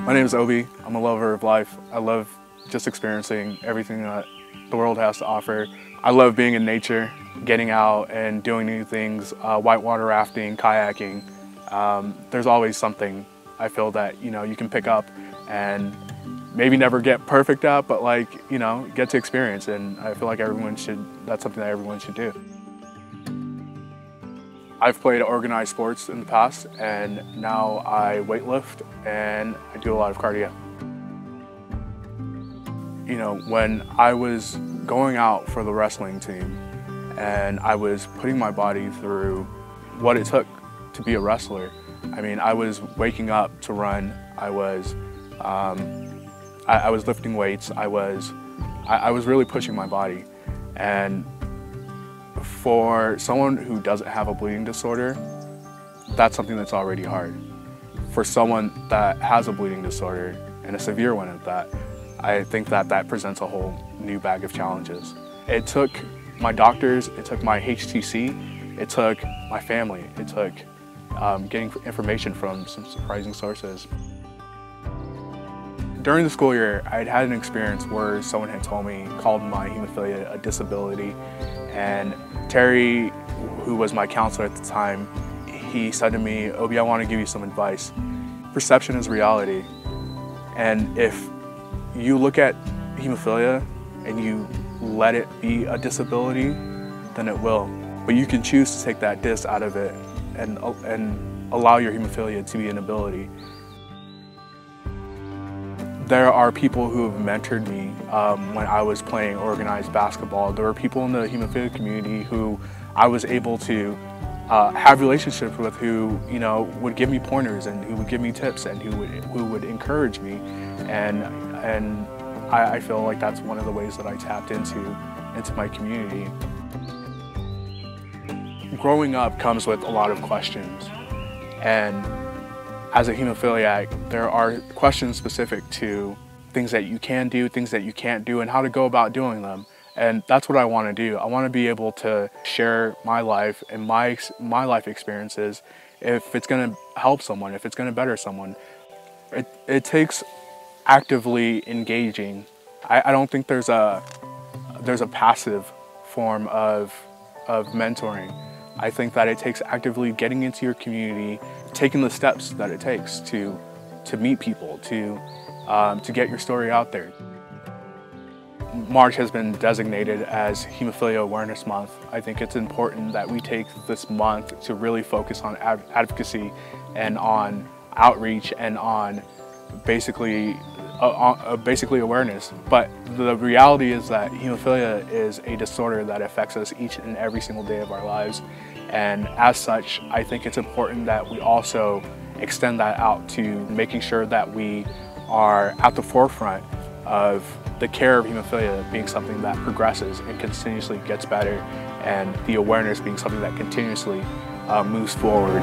My name is Obi. I'm a lover of life. I love just experiencing everything that the world has to offer. I love being in nature, getting out and doing new things, whitewater rafting, kayaking. There's always something I feel that you can pick up and maybe never get perfect at, but get to experience. And I feel like that's something that everyone should do. I've played organized sports in the past, and now I weightlift and I do a lot of cardio. When I was going out for the wrestling team and I was putting my body through what it took to be a wrestler, I was waking up to run. I was lifting weights. I was really pushing my body. And for someone who doesn't have a bleeding disorder, that's something that's already hard. For someone that has a bleeding disorder, and a severe one at that, I think that presents a whole new bag of challenges. It took my doctors, it took my HTC, it took my family, it took getting information from some surprising sources. During the school year, I'd had an experience where someone had called my hemophilia a disability, and Terry, who was my counselor at the time, he said to me, "Obi, I want to give you some advice. Perception is reality, and if you look at hemophilia and you let it be a disability, then it will. But you can choose to take that dis out of it and allow your hemophilia to be an ability." There are people who have mentored me when I was playing organized basketball. There were people in the hemophilia community who I was able to have relationships with, who would give me pointers and who would give me tips and who would encourage me, and I feel like that's one of the ways that I tapped into my community. Growing up comes with a lot of questions, and as a hemophiliac, there are questions specific to things that you can do, things that you can't do, and how to go about doing them. And that's what I want to do. I want to be able to share my life and my life experiences if it's going to help someone, if it's going to better someone. It takes actively engaging. I don't think there's a passive form of mentoring. I think that it takes actively getting into your community, taking the steps that it takes to meet people, to get your story out there. March has been designated as Hemophilia Awareness Month. I think it's important that we take this month to really focus on advocacy and on outreach and on basically awareness. But the reality is that hemophilia is a disorder that affects us each and every single day of our lives. And as such, I think it's important that we also extend that out to making sure that we are at the forefront of the care of hemophilia being something that progresses and continuously gets better, and the awareness being something that continuously moves forward.